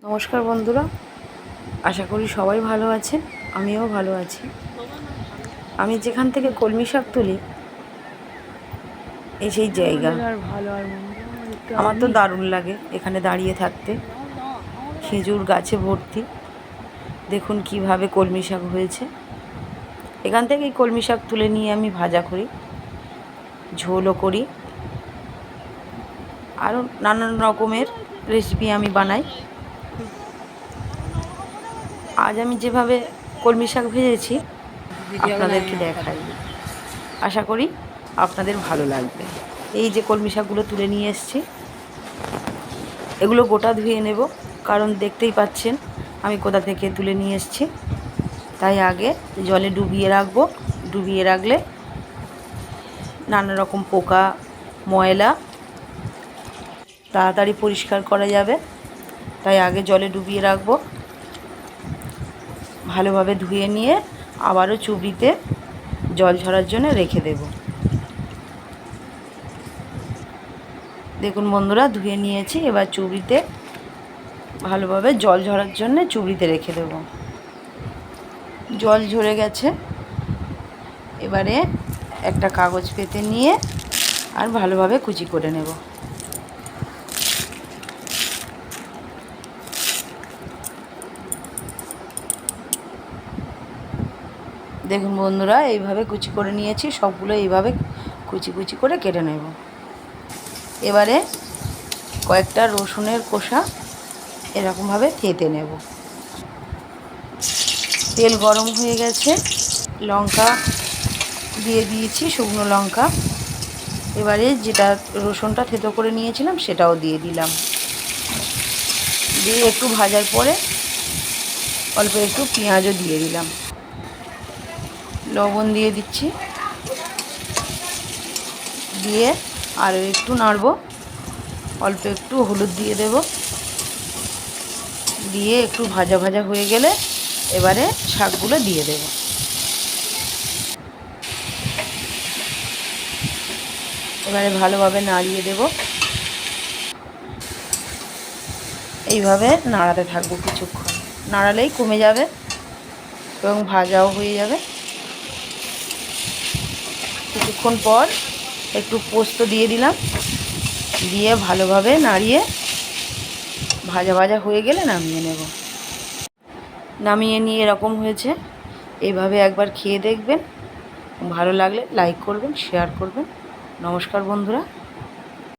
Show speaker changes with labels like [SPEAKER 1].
[SPEAKER 1] নমস্কার বন্ধুরা, আশা করি সবাই ভালো আছেন। আমিও ভালো আছি। আমি যেখান থেকে কলমি শাক তুলি এই সেই জায়গা। আমার তো দারুণ লাগে এখানে দাঁড়িয়ে থাকতে। খেজুর গাছে ভর্তি, দেখুন কিভাবে কলমি শাক হয়েছে। এখান থেকেই কলমি শাক তুলে নিয়ে আমি ভাজা করি, ঝোলও করি, আরও নানান রকমের রেসিপি আমি বানাই। আজ আমি যেভাবে কলমি শাক ভেজেছি আপনাদেরকে দেখাই, আশা করি আপনাদের ভালো লাগবে। এই যে কলমি শাকগুলো তুলে নিয়ে এসেছি, এগুলো গোটা ধুয়ে নেব, কারণ দেখতেই পাচ্ছেন আমি কোথা থেকে তুলে নিয়ে এসেছি। তাই আগে জলে ডুবিয়ে রাখবো। ডুবিয়ে রাখলে নানা রকম পোকা ময়লা তাড়াতাড়ি পরিষ্কার করা যাবে। তাই আগে জলে ডুবিয়ে রাখবো। ভালোভাবে ধুয়ে নিয়ে আবারও চুবড়িতে জল ঝরার জন্য রেখে দেব। দেখুন বন্ধুরা, ধুয়ে নিয়েছি। এবার চুবড়িতে ভালোভাবে জল ঝরার জন্য চুবড়িতে রেখে দেব। জল ঝরে গেছে। এবারে একটা কাগজ পেতে নিয়ে আর ভালোভাবে কুচি করে নেব। দেখুন বন্ধুরা, এইভাবে কুচি করে নিয়েছি। সবগুলো এইভাবে কুচি কুচি করে কেটে নেব। এবারে কয়েকটা রসুনের কোষা এরকমভাবে থেঁতে নেব। তেল গরম হয়ে গেছে, লঙ্কা দিয়ে দিয়েছি, শুকনো লঙ্কা। এবারে যেটা রসুনটা থেঁতো করে নিয়েছিলাম সেটাও দিয়ে দিলাম। দিয়ে একটু ভাজার পরে অল্প একটু পেঁয়াজও দিয়ে দিলাম। লবণ দিয়ে দিচ্ছি, দিয়ে আরও একটু নাড়ব। অল্প একটু হলুদ দিয়ে দেব। দিয়ে একটু ভাজা ভাজা হয়ে গেলে এবারে শাকগুলো দিয়ে দেব। এবারে ভালোভাবে নাড়িয়ে দেব। এইভাবে নাড়াতে থাকবো কিছুক্ষণ। নাড়ালেই কমে যাবে এবং ভাজাও হয়ে যাবে। কিছুক্ষণ পর একটু পোস্ত দিয়ে দিলাম। দিয়ে ভালোভাবে নাড়িয়ে ভাজা ভাজা হয়ে গেলে নামিয়ে নেব। নামিয়ে নিয়ে এরকম হয়েছে। এইভাবে একবার খেয়ে দেখবেন। ভালো লাগলে লাইক করবেন, শেয়ার করবেন। নমস্কার বন্ধুরা।